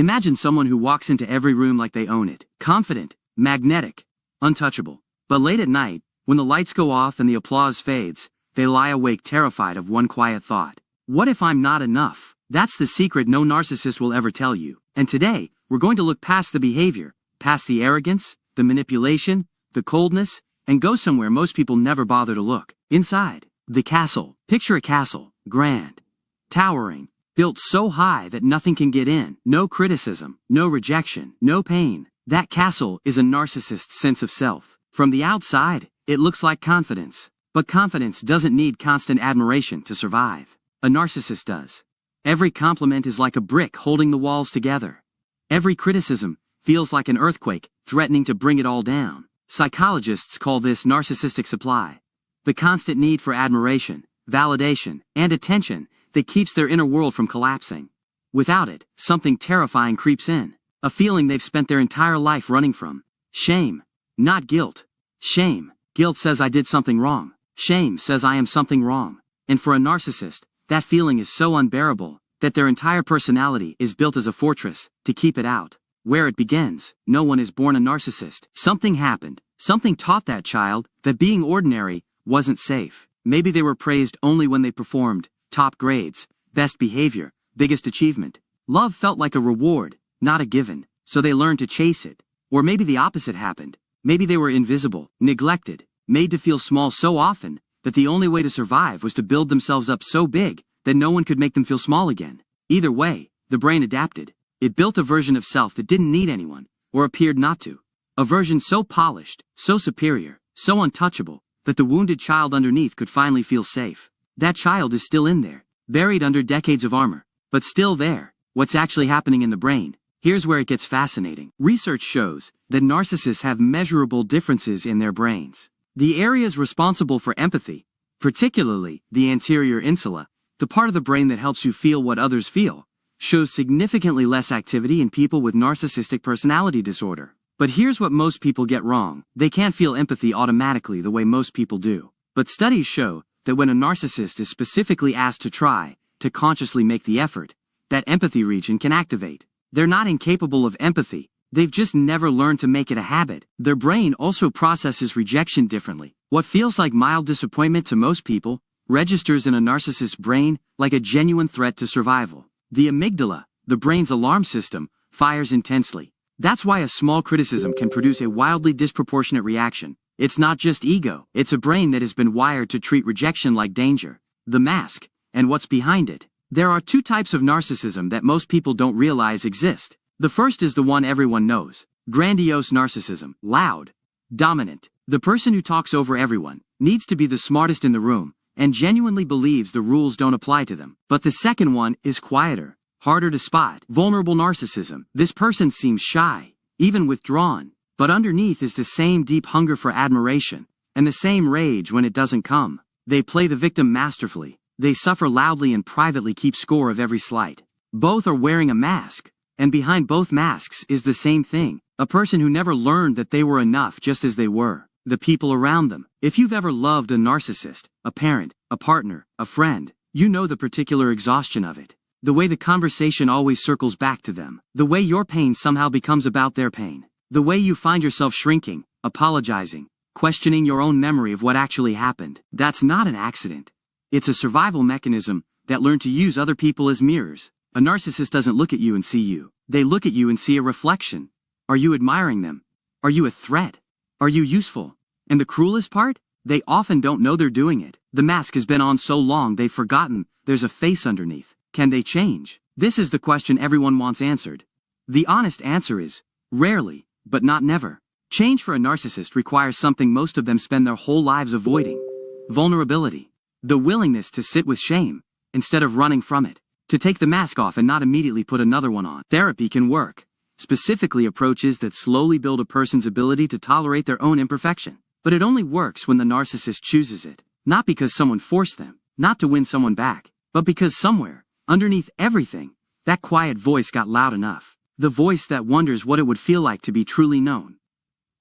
Imagine someone who walks into every room like they own it, confident, magnetic, untouchable. But late at night, when the lights go off and the applause fades, they lie awake terrified of one quiet thought. What if I'm not enough? That's the secret no narcissist will ever tell you. And today, we're going to look past the behavior, past the arrogance, the manipulation, the coldness, and go somewhere most people never bother to look. Inside. The castle. Picture a castle. Grand. Towering. Built so high that nothing can get in. No criticism. No rejection. No pain. That castle is a narcissist's sense of self. From the outside, it looks like confidence. But confidence doesn't need constant admiration to survive. A narcissist does. Every compliment is like a brick holding the walls together. Every criticism feels like an earthquake, threatening to bring it all down. Psychologists call this narcissistic supply. The constant need for admiration, validation, and attention that keeps their inner world from collapsing. Without it, something terrifying creeps in. A feeling they've spent their entire life running from. Shame. Not guilt. Shame. Guilt says I did something wrong. Shame says I am something wrong. And for a narcissist, that feeling is so unbearable that their entire personality is built as a fortress to keep it out. Where it begins, no one is born a narcissist. Something happened. Something taught that child that being ordinary wasn't safe. Maybe they were praised only when they performed, top grades, best behavior, biggest achievement. Love felt like a reward, not a given, so they learned to chase it. Or maybe the opposite happened. Maybe they were invisible, neglected, made to feel small so often that the only way to survive was to build themselves up so big that no one could make them feel small again. Either way, the brain adapted. It built a version of self that didn't need anyone, or appeared not to. A version so polished, so superior, so untouchable, that the wounded child underneath could finally feel safe. That child is still in there, buried under decades of armor, but still there. What's actually happening in the brain? Here's where it gets fascinating. Research shows that narcissists have measurable differences in their brains. The areas responsible for empathy, particularly the anterior insula, the part of the brain that helps you feel what others feel, shows significantly less activity in people with narcissistic personality disorder. But here's what most people get wrong. They can't feel empathy automatically the way most people do. But studies show that when a narcissist is specifically asked to try to consciously make the effort, that empathy region can activate. They're not incapable of empathy. They've just never learned to make it a habit. Their brain also processes rejection differently. What feels like mild disappointment to most people registers in a narcissist's brain like a genuine threat to survival. The amygdala, the brain's alarm system, fires intensely. That's why a small criticism can produce a wildly disproportionate reaction. It's not just ego, it's a brain that has been wired to treat rejection like danger. The mask, and what's behind it. There are two types of narcissism that most people don't realize exist. The first is the one everyone knows. Grandiose narcissism. Loud. Dominant. The person who talks over everyone, needs to be the smartest in the room, and genuinely believes the rules don't apply to them. But the second one is quieter, harder to spot. Vulnerable narcissism. This person seems shy, even withdrawn, but underneath is the same deep hunger for admiration, and the same rage when it doesn't come. They play the victim masterfully. They suffer loudly and privately keep score of every slight. Both are wearing a mask. And behind both masks is the same thing, a person who never learned that they were enough just as they were, the people around them. If you've ever loved a narcissist, a parent, a partner, a friend, you know the particular exhaustion of it. The way the conversation always circles back to them. The way your pain somehow becomes about their pain. The way you find yourself shrinking, apologizing, questioning your own memory of what actually happened. That's not an accident. It's a survival mechanism that learned to use other people as mirrors. A narcissist doesn't look at you and see you. They look at you and see a reflection. Are you admiring them? Are you a threat? Are you useful? And the cruelest part? They often don't know they're doing it. The mask has been on so long they've forgotten there's a face underneath. Can they change? This is the question everyone wants answered. The honest answer is, rarely, but not never. Change for a narcissist requires something most of them spend their whole lives avoiding. Vulnerability. The willingness to sit with shame, instead of running from it. To take the mask off and not immediately put another one on. Therapy can work. Specifically approaches that slowly build a person's ability to tolerate their own imperfection. But it only works when the narcissist chooses it. Not because someone forced them, not to win someone back, but because somewhere, underneath everything, that quiet voice got loud enough. The voice that wonders what it would feel like to be truly known.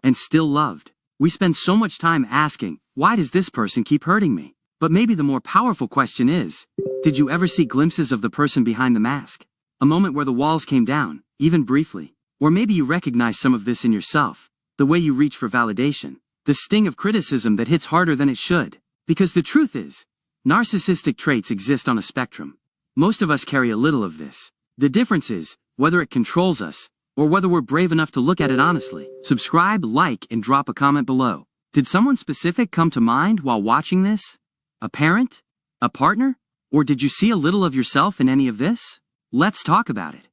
And still loved. We spend so much time asking, why does this person keep hurting me? But maybe the more powerful question is, did you ever see glimpses of the person behind the mask? A moment where the walls came down, even briefly. Or maybe you recognize some of this in yourself, the way you reach for validation, the sting of criticism that hits harder than it should. Because the truth is, narcissistic traits exist on a spectrum. Most of us carry a little of this. The difference is, whether it controls us, or whether we're brave enough to look at it honestly. Subscribe, like, and drop a comment below. Did someone specific come to mind while watching this? A parent? A partner? Or did you see a little of yourself in any of this? Let's talk about it.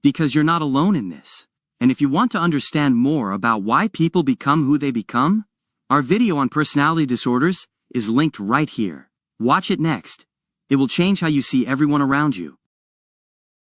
Because you're not alone in this. And if you want to understand more about why people become who they become, our video on personality disorders is linked right here. Watch it next. It will change how you see everyone around you.